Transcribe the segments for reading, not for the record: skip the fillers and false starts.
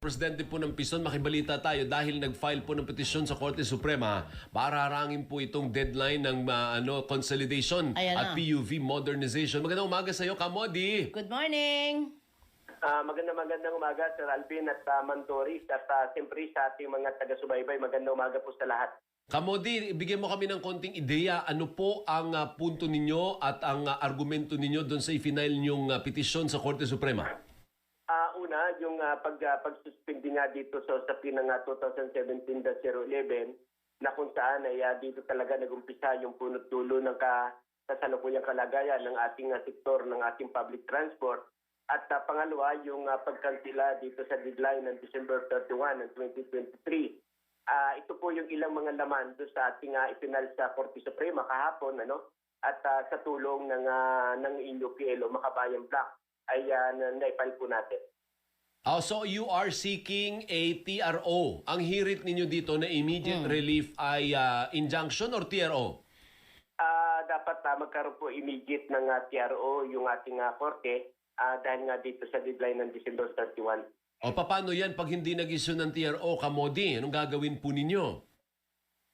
Presidente po ng Pison, makibalita tayo dahil nag-file po ng petisyon sa Korte Suprema para harangin po itong deadline ng consolidation Ayan at na. PUV modernization. Magandang umaga sa iyo, Kamodi. Good morning! Magandang umaga, Sir Alvin at Mandoris at siyempre sa ating mga taga-subaybay. Magandang umaga po sa lahat. Kamodi, bigyan mo kami ng konting ideya. Ano po ang punto ninyo at ang argumento ninyo doon sa i-final niyong petisyon sa Korte Suprema? Una, yung pag-suspindi nga dito sa usapin ng 2017-011 na kung saan ay dito talaga nag-umpisa yung punot dulo ng kasalukuyang kalagayan ng ating sektor ng ating public transport. At pangalawa, yung pagkansila dito sa deadline ng December 31 ng 2023. Ito po yung ilang mga laman doon sa ating ipinal sa Korte Suprema kahapon, at sa tulong ng INUPL o Makabayan Black ay naipal po natin. So you are seeking a TRO. Ang hirit ninyo dito na immediate relief ay injunction or TRO? Dapat magkaroon po immediate ng TRO yung ating korte dahil nga dito sa deadline ng December 31. O paano yan pag hindi nag-issue ng TRO, Kamodi? Anong gagawin po ninyo?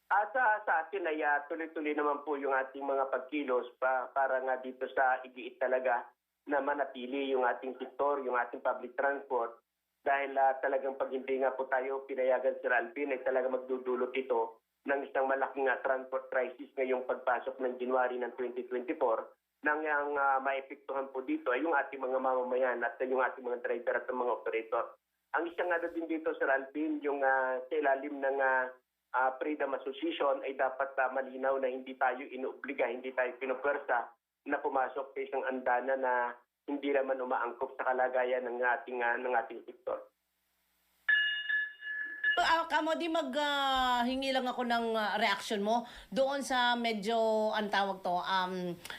Sa atin ay tuloy-tuloy naman po yung ating mga pagkilos para nga dito sa igiit talaga na manatili yung ating sektor, yung ating public transport. Dahil talagang pag hindi nga po tayo pinayagan, Sir Alvin, ay talagang magdudulot ito ng isang malaking transport crisis ngayong pagpasok ng January ng 2024 nang ang maepektuhan po dito ay yung ating mga mamamayan at yung ating mga driver at mga operator. Ang isang din dito, Sir Alvin, yung sa ilalim ng Freedom Association ay dapat malinaw na hindi tayo inuobliga, hindi tayo pinupwersa na pumasok sa isang andana na hindi naman umaangkop sa kalagayan ng ating sektor. Kamodi, maghingi lang ako ng reaction mo doon sa medyo, ang tawag to,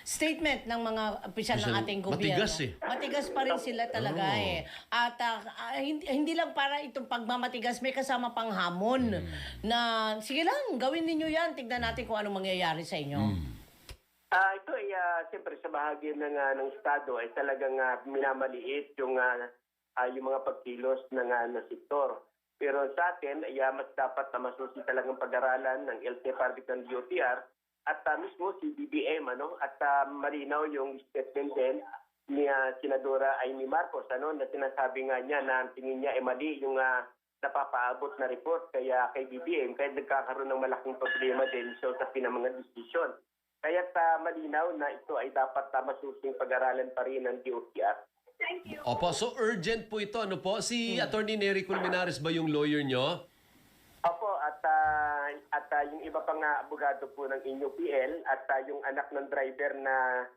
statement ng mga opisyal ng ating gobyerno. Matigas Matigas pa rin sila talaga At hindi lang para itong pagmamatigas, may kasama pang hamon na, sige lang, gawin ninyo yan, tignan natin kung anong mangyayari sa inyo. Ito ay siyempre sa bahagi ng Estado ay talagang minamaliit yung mga pagkilos ng sektor. Pero sa atin ay mas dapat na masusi talagang pag-aralan ng LTFRB ng DOTR at mismo si BBM at malinaw yung statement din ni Senadora Amy Marcos na sinasabi nga niya na ang tingin niya ay mali yung napapaabot na report kay BBM kaya nagkakaroon ng malaking problema din sa usapin ng mga desisyon. Kaya malinaw na ito ay dapat masusing pag-aralan pa rin ng DOTR. Thank you. Opo, so urgent po ito. Ano po? Si Attorney Nery Colmenares ba yung lawyer nyo? Opo, at yung iba pang abogado po ng INUPL at yung anak ng driver na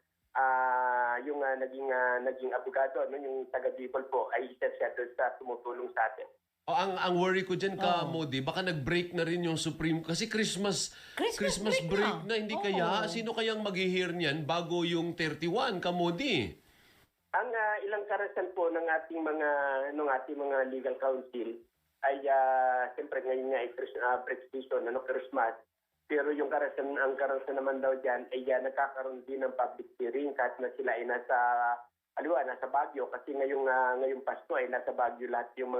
yung naging abogado, yung taga-Bicol po, ay isa siya doon sa tumutulong sa atin. Ang worry ko dyan, Kamodi, baka nag-break na rin yung Supreme... Kasi Christmas break na. Hindi kaya? Sino kayang mag-hear niyan bago yung 31, Kamodi? Ang ilang karasan po ng ating mga legal counsel ay siyempre ngayon nga ay break season, Christmas. Pero yung karasan naman daw diyan ay nagkakaroon din ng public hearing kahit na sila ay nasa Baguio kasi ngayong Pasko ay nasa Baguio lahat yung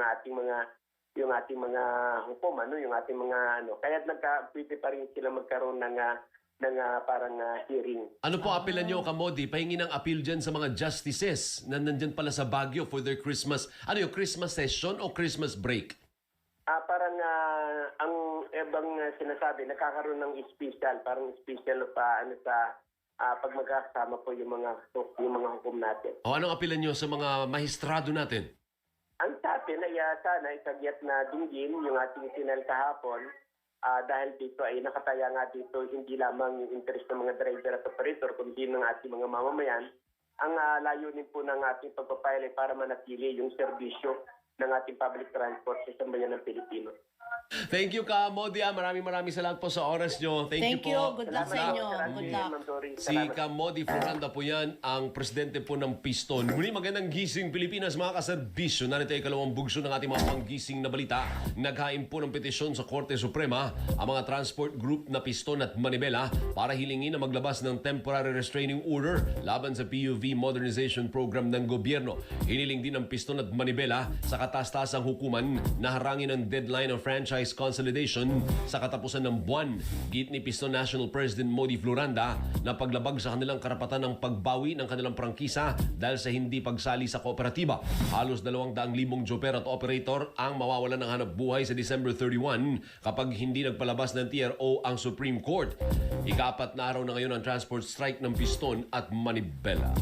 ating mga hukom, yung ating mga kaya pwede pa rin sila magkaroon ng parang hearing. Ano po apelan nyo, Kamodi? Pahingi ng appeal dyan sa mga justices na nandyan pala sa Baguio for their Christmas... Ano yung Christmas session o Christmas break? Parang ang ibang sinasabi, nakakaroon ng special pa sa pag magkakasama po yung mga hukom natin. O anong apelan nyo sa mga mahistrado natin? Ang sa atin ay sana ikagyat na dinggin yung ating sinal kahapon dahil dito ay nakataya nga dito hindi lamang yung interest ng mga driver at operator kundi ng ating mga mamamayan. Ang layunin po ng ating pagpapile ay para manatili yung serbisyo ng ating public transport sa sambayan ng Pilipino. Thank you, Ka Modi. Maraming salamat po sa oras nyo. Thank you po. Good luck sa inyo. Good luck. Ma'am Dory. Si Salamat. Ka Modi Floranda po yan, ang presidente po ng Piston. Muli magandang gising Pilipinas, mga kaserbisyo. Narito ay ikalawang bugso ng ating mga panggising na balita. Naghain po ng petisyon sa Korte Suprema ang mga transport group na Piston at Manibela para hilingin na maglabas ng temporary restraining order laban sa PUV modernization program ng gobyerno. Hiniling din ng Piston at Manibela sa katastasang hukuman na harangin ang deadline ng franchise consolidation sa katapusan ng buwan. Git ni Piston National President Modi Floranda na paglabag sa kanilang karapatan ng pagbawi ng kanilang prangkisa dahil sa hindi pagsali sa kooperatiba. Halos 200,000 joper at operator ang mawawalan ng hanap buhay sa December 31 kapag hindi nagpalabas ng TRO ang Supreme Court. Ika-4 na araw na ngayon ang transport strike ng Piston at Manibela.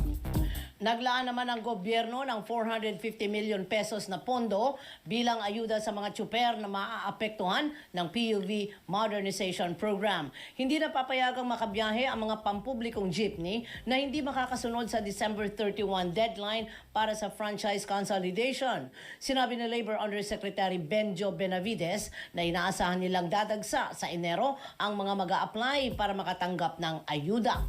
Naglaan naman ang gobyerno ng 450 million pesos na pondo bilang ayuda sa mga tsuper na maaapektuhan ng PUV Modernization Program. Hindi na papayagang makabiyahe ang mga pampublikong jeepney na hindi makakasunod sa December 31 deadline para sa franchise consolidation. Sinabi ni Labor Undersecretary Benjo Benavides na inaasahan nilang dadagsa sa Enero ang mga mag-a-apply para makatanggap ng ayuda.